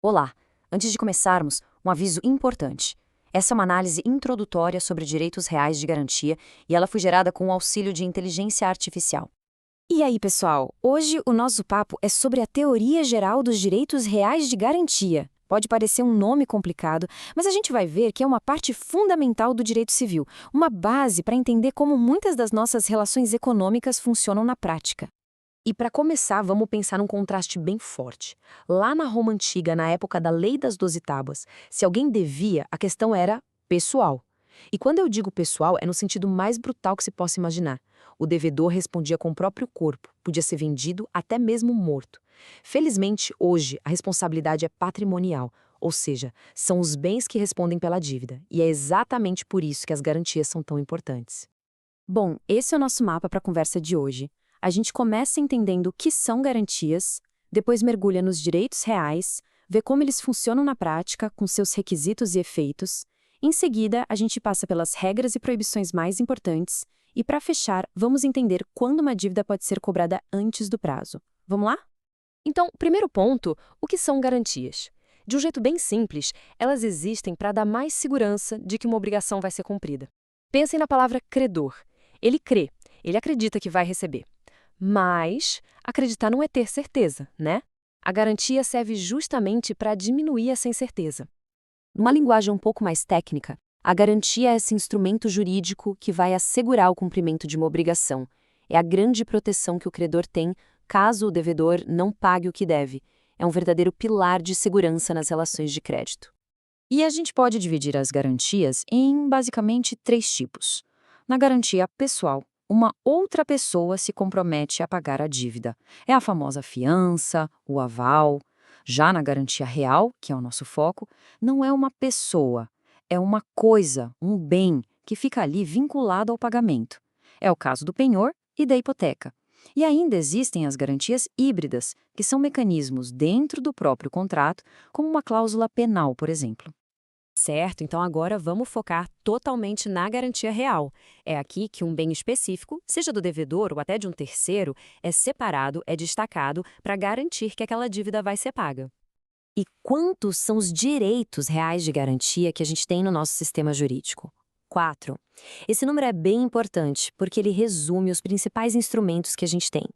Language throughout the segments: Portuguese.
Olá! Antes de começarmos, um aviso importante. Essa é uma análise introdutória sobre direitos reais de garantia e ela foi gerada com o auxílio de inteligência artificial. E aí, pessoal? Hoje o nosso papo é sobre a teoria geral dos direitos reais de garantia. Pode parecer um nome complicado, mas a gente vai ver que é uma parte fundamental do direito civil, uma base para entender como muitas das nossas relações econômicas funcionam na prática. E para começar, vamos pensar num contraste bem forte. Lá na Roma Antiga, na época da Lei das 12 Tábuas, se alguém devia, a questão era pessoal. E quando eu digo pessoal, é no sentido mais brutal que se possa imaginar. O devedor respondia com o próprio corpo, podia ser vendido, até mesmo morto. Felizmente, hoje, a responsabilidade é patrimonial, ou seja, são os bens que respondem pela dívida. E é exatamente por isso que as garantias são tão importantes. Bom, esse é o nosso mapa para a conversa de hoje. A gente começa entendendo o que são garantias, depois mergulha nos direitos reais, vê como eles funcionam na prática, com seus requisitos e efeitos. Em seguida, a gente passa pelas regras e proibições mais importantes. E para fechar, vamos entender quando uma dívida pode ser cobrada antes do prazo. Vamos lá? Então, primeiro ponto, o que são garantias? De um jeito bem simples, elas existem para dar mais segurança de que uma obrigação vai ser cumprida. Pensem na palavra credor. Ele crê, ele acredita que vai receber. Mas acreditar não é ter certeza, né? A garantia serve justamente para diminuir essa incerteza. Numa linguagem um pouco mais técnica, a garantia é esse instrumento jurídico que vai assegurar o cumprimento de uma obrigação. É a grande proteção que o credor tem caso o devedor não pague o que deve. É um verdadeiro pilar de segurança nas relações de crédito. E a gente pode dividir as garantias em basicamente três tipos. Na garantia pessoal, uma outra pessoa se compromete a pagar a dívida. É a famosa fiança, o aval. Já na garantia real, que é o nosso foco, não é uma pessoa, é uma coisa, um bem, que fica ali vinculado ao pagamento. É o caso do penhor e da hipoteca. E ainda existem as garantias híbridas, que são mecanismos dentro do próprio contrato, como uma cláusula penal, por exemplo. Certo, então agora vamos focar totalmente na garantia real. É aqui que um bem específico, seja do devedor ou até de um terceiro, é separado, é destacado para garantir que aquela dívida vai ser paga. E quantos são os direitos reais de garantia que a gente tem no nosso sistema jurídico? 4. Esse número é bem importante porque ele resume os principais instrumentos que a gente tem.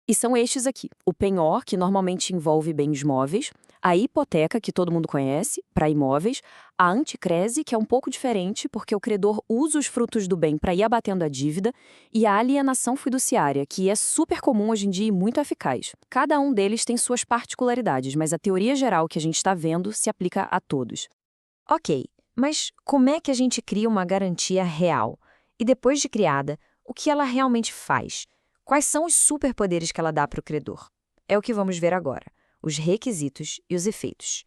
E são estes aqui: o penhor, que normalmente envolve bens móveis, a hipoteca, que todo mundo conhece, para imóveis, a anticrese, que é um pouco diferente porque o credor usa os frutos do bem para ir abatendo a dívida, e a alienação fiduciária, que é super comum hoje em dia e muito eficaz. Cada um deles tem suas particularidades, mas a teoria geral que a gente está vendo se aplica a todos. Ok, mas como é que a gente cria uma garantia real? E depois de criada, o que ela realmente faz? Quais são os superpoderes que ela dá para o credor? É o que vamos ver agora, os requisitos e os efeitos.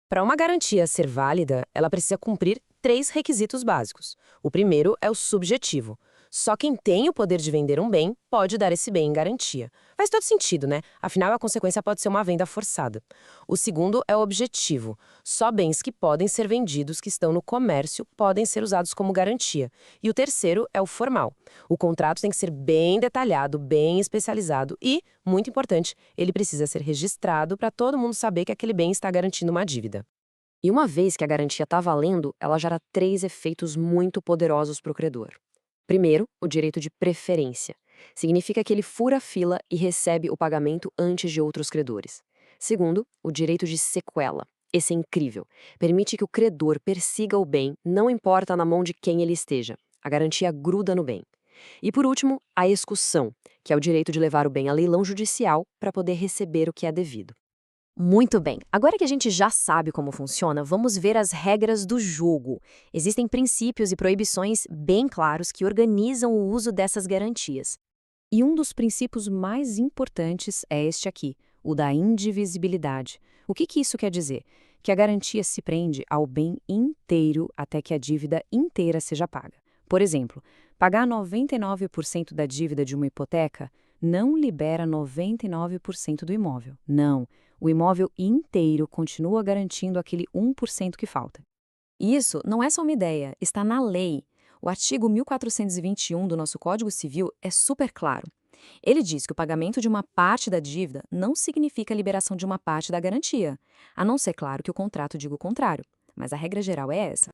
Para uma garantia ser válida, ela precisa cumprir três requisitos básicos. O primeiro é o subjetivo. Só quem tem o poder de vender um bem pode dar esse bem em garantia. Faz todo sentido, né? Afinal, a consequência pode ser uma venda forçada. O segundo é o objetivo. Só bens que podem ser vendidos, que estão no comércio, podem ser usados como garantia. E o terceiro é o formal. O contrato tem que ser bem detalhado, bem especializado e, muito importante, ele precisa ser registrado para todo mundo saber que aquele bem está garantindo uma dívida. E uma vez que a garantia está valendo, ela gera três efeitos muito poderosos para o credor. Primeiro, o direito de preferência. Significa que ele fura a fila e recebe o pagamento antes de outros credores. Segundo, o direito de sequela. Esse é incrível. Permite que o credor persiga o bem, não importa na mão de quem ele esteja. A garantia gruda no bem. E por último, a excussão, que é o direito de levar o bem a leilão judicial para poder receber o que é devido. Muito bem, agora que a gente já sabe como funciona, vamos ver as regras do jogo. Existem princípios e proibições bem claros que organizam o uso dessas garantias. E um dos princípios mais importantes é este aqui, o da indivisibilidade. O que isso quer dizer? Que a garantia se prende ao bem inteiro até que a dívida inteira seja paga. Por exemplo, pagar 99% da dívida de uma hipoteca não libera 99% do imóvel. Não. O imóvel inteiro continua garantindo aquele 1% que falta. Isso não é só uma ideia, está na lei. O artigo 1421 do nosso Código Civil é super claro. Ele diz que o pagamento de uma parte da dívida não significa a liberação de uma parte da garantia, a não ser, claro, que o contrato diga o contrário. Mas a regra geral é essa.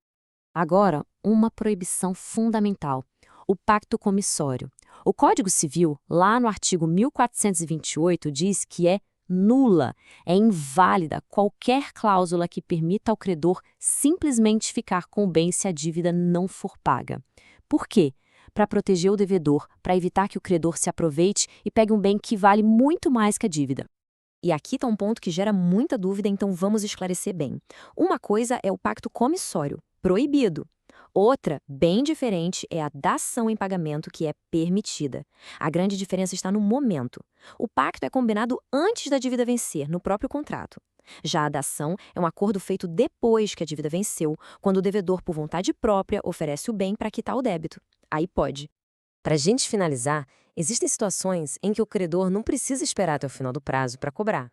Agora, uma proibição fundamental: o pacto comissório. O Código Civil, lá no artigo 1428, diz que é nula, é inválida qualquer cláusula que permita ao credor simplesmente ficar com o bem se a dívida não for paga. Por quê? Para proteger o devedor, para evitar que o credor se aproveite e pegue um bem que vale muito mais que a dívida. E aqui está um ponto que gera muita dúvida, então vamos esclarecer bem. Uma coisa é o pacto comissório, proibido. Outra, bem diferente, é a dação em pagamento, que é permitida. A grande diferença está no momento. O pacto é combinado antes da dívida vencer, no próprio contrato. Já a dação é um acordo feito depois que a dívida venceu, quando o devedor, por vontade própria, oferece o bem para quitar o débito. Aí pode. Para a gente finalizar, existem situações em que o credor não precisa esperar até o final do prazo para cobrar.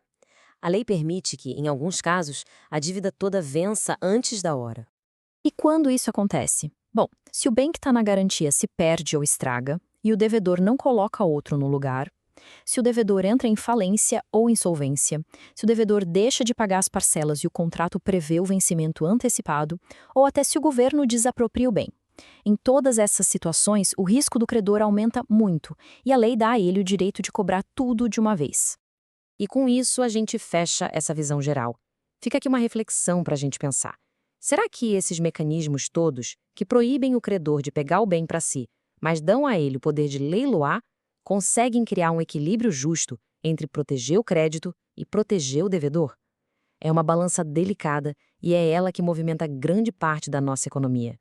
A lei permite que, em alguns casos, a dívida toda vença antes da hora. E quando isso acontece? Bom, se o bem que está na garantia se perde ou estraga, e o devedor não coloca outro no lugar, se o devedor entra em falência ou insolvência, se o devedor deixa de pagar as parcelas e o contrato prevê o vencimento antecipado, ou até se o governo desapropria o bem. Em todas essas situações, o risco do credor aumenta muito, e a lei dá a ele o direito de cobrar tudo de uma vez. E com isso a gente fecha essa visão geral. Fica aqui uma reflexão para a gente pensar. Será que esses mecanismos todos, que proíbem o credor de pegar o bem para si, mas dão a ele o poder de leiloar, conseguem criar um equilíbrio justo entre proteger o crédito e proteger o devedor? É uma balança delicada e é ela que movimenta grande parte da nossa economia.